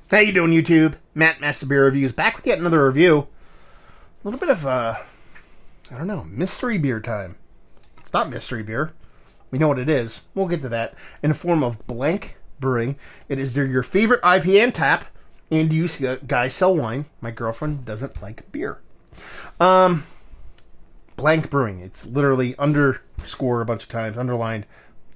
How you doing, YouTube? Matt, Master Beer Reviews, back with yet another review. A little bit of, mystery beer time. It's not mystery beer. We know what it is. We'll get to that. In the form of Blank Brewing. It is your favorite IPA and tap. And do you guys sell wine? My girlfriend doesn't like beer. Blank Brewing. It's literally underscore a bunch of times, underlined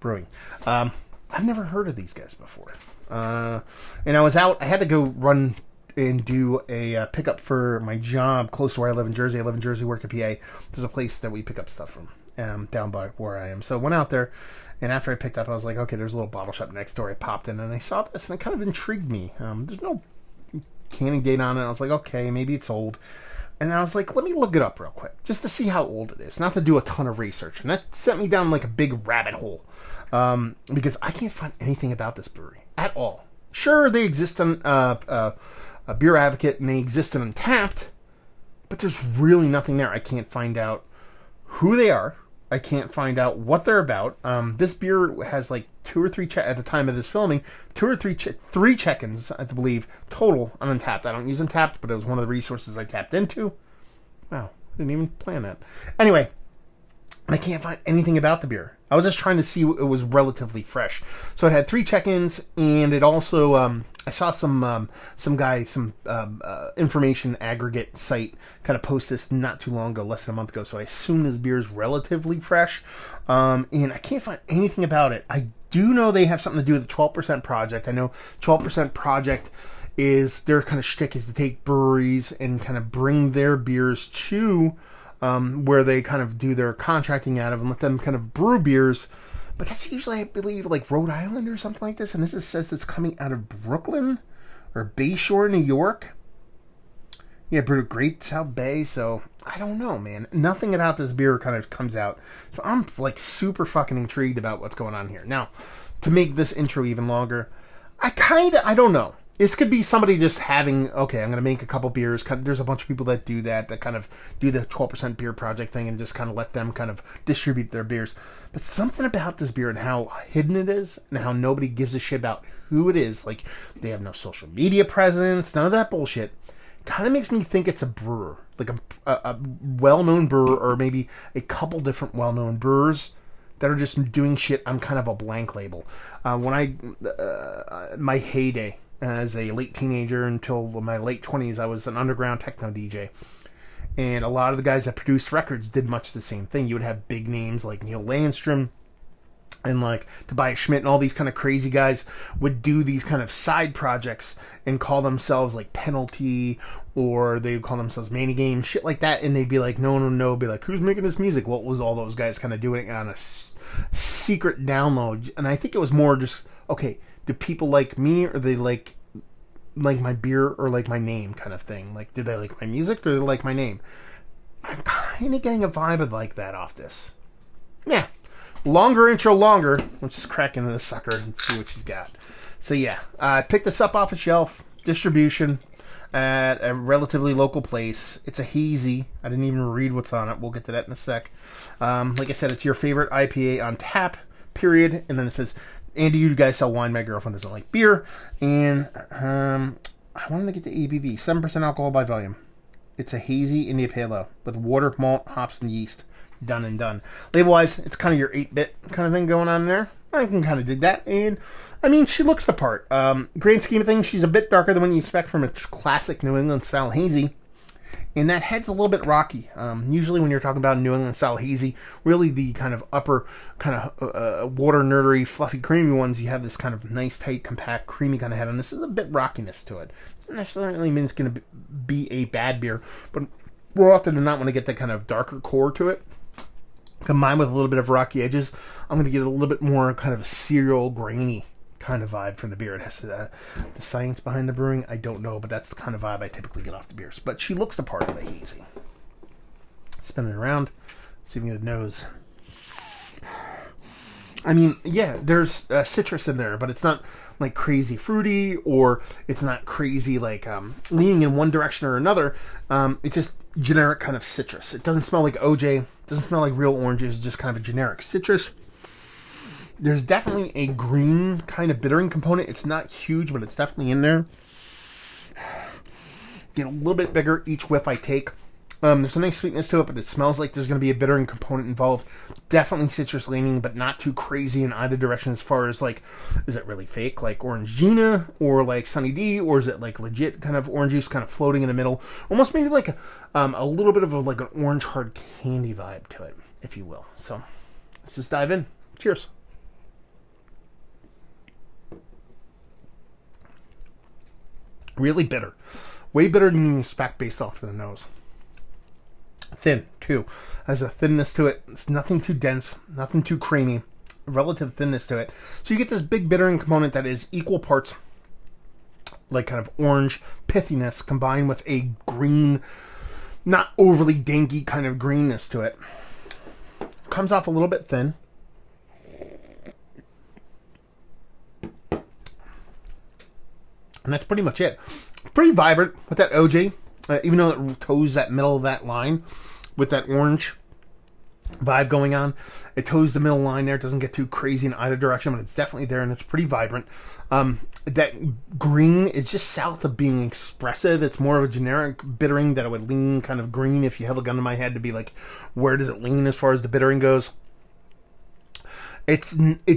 brewing. I've never heard of these guys before. And I was out. I had to go run and do a pickup for my job close to where I live in Jersey. I live in Jersey, work at PA. There's a place that we pick up stuff from down by where I am. So I went out there, and after I picked up, I was like, okay, there's a little bottle shop next door. I popped in, and I saw this, and it kind of intrigued me. There's no canning date on it. I was like, okay, maybe it's old. And I was like, let me look it up real quick, just to see how old it is, not to do a ton of research. And that sent me down like a big rabbit hole, because I can't find anything about this brewery at all. Sure, they exist on a Beer Advocate, and they exist on Untapped, but there's really nothing there. I can't find out who they are. I can't find out what they're about. This beer has like two or three at the time of this filming, three check-ins, I believe, total on Untapped. I don't use Untapped, but it was one of the resources I tapped into. Wow, I didn't even plan that. Anyway, I can't find anything about the beer. I was just trying to see it was relatively fresh. So it had 3 check-ins, and it also I saw some information aggregate site kind of post this not too long ago, less than a month ago. So I assume this beer is relatively fresh, and I can't find anything about it. I do know they have something to do with the 12% Project. I know 12% Project is their kind of shtick is to take breweries and kind of bring their beers to where they kind of do their contracting out of and let them kind of brew beers. But that's usually, I believe, like Rhode Island or something like this. And this says it's coming out of Brooklyn or Bayshore, New York. Yeah, brewed at Great South Bay. So I don't know, man. Nothing about this beer kind of comes out. So I'm like super fucking intrigued about what's going on here. Now, to make this intro even longer, I don't know. This could be somebody just having, okay, I'm going to make a couple beers. There's a bunch of people that do that kind of do the 12% beer project thing and just kind of let them kind of distribute their beers. But something about this beer and how hidden it is and how nobody gives a shit about who it is. Like, they have no social media presence, none of that bullshit. Kind of makes me think it's a brewer. Like a well-known brewer, or maybe a couple different well-known brewers that are just doing shit on kind of a blank label. My heyday, as a late teenager until my late 20s, I was an underground techno DJ. And a lot of the guys that produced records did much the same thing. You would have big names like Neil Landstrom and like Tobias Schmidt and all these kind of crazy guys would do these kind of side projects and call themselves like Penalty, or they would call themselves Mani Game, shit like that. And they'd be like, no, be like, who's making this music? What was all those guys kind of doing it on a secret download? And I think it was more just, okay, do people like me, or they like my beer, or like my name kind of thing? Like, do they like my music, or do they like my name? I'm kind of getting a vibe of like that off this. Yeah. Longer intro. Let's just crack into this sucker and see what she's got. So yeah, I picked this up off a shelf, distribution at a relatively local place. It's a hazy. I didn't even read what's on it. We'll get to that in a sec. Like I said, it's your favorite IPA on tap, period. And then it says, and do you guys sell wine? My girlfriend doesn't like beer. And I wanted to get the ABV. 7% alcohol by volume. It's a hazy India Pale Ale with water, malt, hops, and yeast. Done and done. Label-wise, it's kind of your 8-bit kind of thing going on there. I can kind of dig that. And, I mean, she looks the part. Grand scheme of things, she's a bit darker than what you expect from a classic New England-style hazy. And that head's a little bit rocky. Usually when you're talking about New England-style hazy, really the kind of upper kind of water nerdery, fluffy, creamy ones, you have this kind of nice, tight, compact, creamy kind of head on this. There's a bit rockiness to it. Doesn't necessarily mean it's going to be a bad beer, but more often than not, when I get that kind of darker core to it, combined with a little bit of rocky edges, I'm going to get a little bit more kind of cereal, grainy kind of vibe from the beer. It has the science behind the brewing, I don't know, but that's the kind of vibe I typically get off the beers. But she looks the part of a hazy. Spin it around, see if you get a nose. I mean, yeah, there's citrus in there, but it's not like crazy fruity, or it's not crazy like leaning in one direction or another. It's just generic kind of citrus. It doesn't smell like OJ, doesn't smell like real oranges, just kind of a generic citrus. There's definitely a green kind of bittering component. It's not huge, but it's definitely in there. get a little bit bigger each whiff I take. There's a nice sweetness to it, but it smells like there's going to be a bittering component involved. Definitely citrus leaning, but not too crazy in either direction as far as, like, is it really fake, like Orangina, or like Sunny D, or is it like legit kind of orange juice kind of floating in the middle? Almost maybe like a little bit of like an orange hard candy vibe to it, if you will. So let's just dive in. Cheers. Really bitter. Way better than you expect based off of the nose. Thin, too. Has a thinness to it. It's nothing too dense, nothing too creamy. Relative thinness to it. So you get this big bittering component that is equal parts like kind of orange pithiness combined with a green, not overly danky kind of greenness to it. Comes off a little bit thin. And that's pretty much it. Pretty vibrant with that OJ. Even though it toes that middle of that line with that orange vibe going on. It toes the middle line there. It doesn't get too crazy in either direction, but it's definitely there and it's pretty vibrant. That green is just south of being expressive. It's more of a generic bittering that I would lean kind of green if you held a gun to my head to be like, where does it lean as far as the bittering goes? It's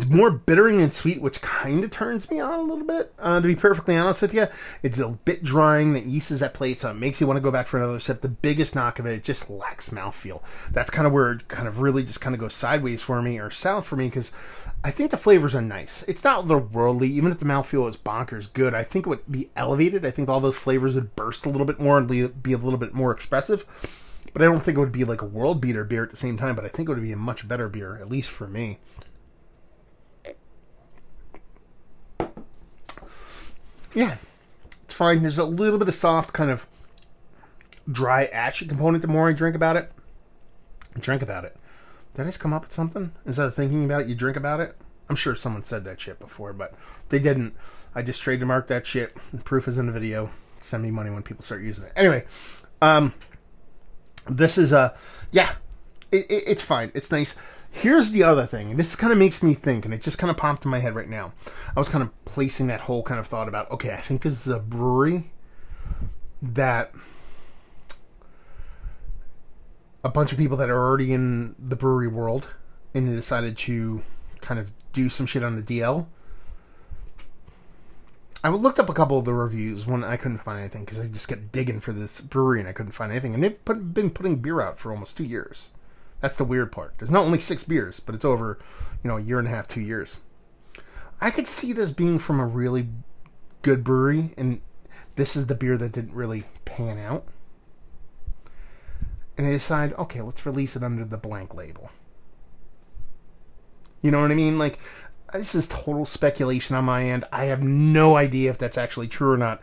more bittering and sweet, which kind of turns me on a little bit, to be perfectly honest with you. It's a bit drying. The yeast is at plate, so it makes you want to go back for another sip. The biggest knock of it just lacks mouthfeel. That's kind of where it kind of really just kind of goes sideways for me, or south for me, because I think the flavors are nice. It's not otherworldly. Even if the mouthfeel is bonkers good, I think it would be elevated. I think all those flavors would burst a little bit more and be a little bit more expressive. But I don't think it would be like a world beater beer at the same time, but I think it would be a much better beer, at least for me. Yeah, it's fine. There's a little bit of soft, kind of dry, ashy component the more I drink about it. Did I just come up with something? Instead of thinking about it, you drink about it? I'm sure someone said that shit before, but they didn't. I just trademarked that shit. The proof is in the video. Send me money when people start using it. Anyway, this is it's fine. It's nice. Here's the other thing, and this kind of makes me think, and it just kind of popped in my head right now. I was kind of placing that whole kind of thought about, okay, I think this is a brewery that a bunch of people that are already in the brewery world and they decided to kind of do some shit on the DL. I looked up a couple of the reviews when I couldn't find anything because I just kept digging for this brewery and I couldn't find anything. And they've been putting beer out for almost 2 years. That's the weird part. There's not only 6 beers, but it's over, a year and a half, 2 years. I could see this being from a really good brewery, and this is the beer that didn't really pan out. And they decide, okay, let's release it under the blank label. You know what I mean? Like, this is total speculation on my end. I have no idea if that's actually true or not.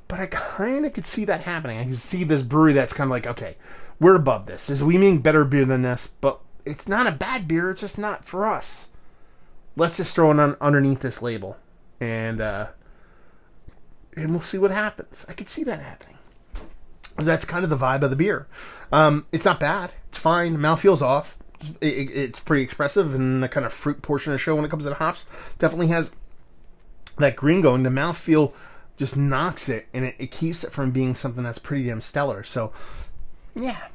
But I kind of could see that happening. I can see this brewery that's kind of like, okay, we're above this. We make better beer than this, but it's not a bad beer. It's just not for us. Let's just throw it underneath this label. And we'll see what happens. I could see that happening. That's kind of the vibe of the beer. It's not bad. It's fine. Mouthfeel's off. It's pretty expressive, and the kind of fruit portion of the show when it comes to the hops definitely has that green going. The mouthfeel just knocks it, and it keeps it from being something that's pretty damn stellar. So, yeah,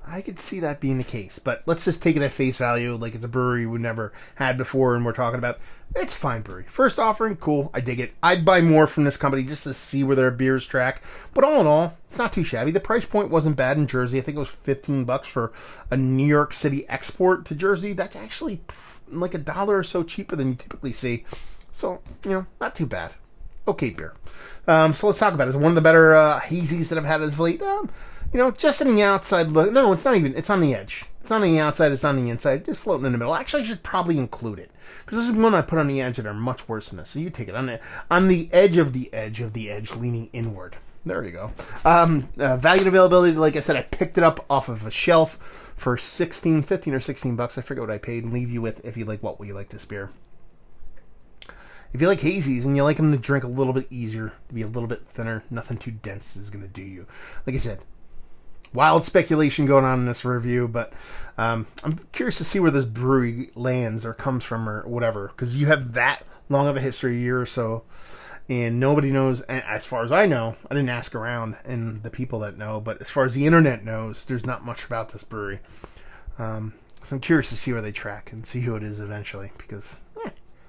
I could see that being the case. But let's just take it at face value, like it's a brewery we never had before, and we're talking about. It's a fine brewery. First offering, cool. I dig it. I'd buy more from this company just to see where their beers track. But all in all, it's not too shabby. The price point wasn't bad in Jersey. I think it was $15 for a New York City export to Jersey. That's actually like $1 or so cheaper than you typically see. So, not too bad. Okay beer. So let's talk about it. It's one of the better hazies that I've had as of late. Just on the outside look. No, it's not even. It's on the edge. It's not on the outside. It's on the inside. Just floating in the middle. Actually, I should probably include it because this is one I put on the edge that are much worse than this. So you take it on the edge of the edge of the edge, leaning inward. There you go. Value and availability. Like I said, I picked it up off of a shelf for $15 or $16. I forget what I paid. And leave you with if you like what will you like this beer. If you like hazies and you like them to drink a little bit easier, to be a little bit thinner, nothing too dense is going to do you. Like I said, wild speculation going on in this review, but I'm curious to see where this brewery lands or comes from or whatever, because you have that long of a history, a year or so, And nobody knows, as far as I know, I didn't ask around and the people that know, but as far as the internet knows, there's not much about this brewery. So I'm curious to see where they track and see who it is eventually, because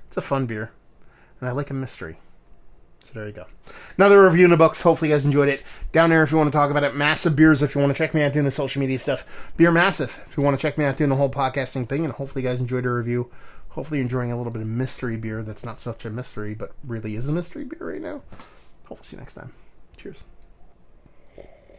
it's a fun beer, and I like a mystery. So there you go. Another review in the books. Hopefully you guys enjoyed it. Down there if you want to talk about it. Massive Beers if you want to check me out doing the social media stuff. Beer Massive if you want to check me out doing the whole podcasting thing. And hopefully you guys enjoyed the review. Hopefully you're enjoying a little bit of mystery beer that's not such a mystery, but really is a mystery beer right now. Hopefully see you next time. Cheers.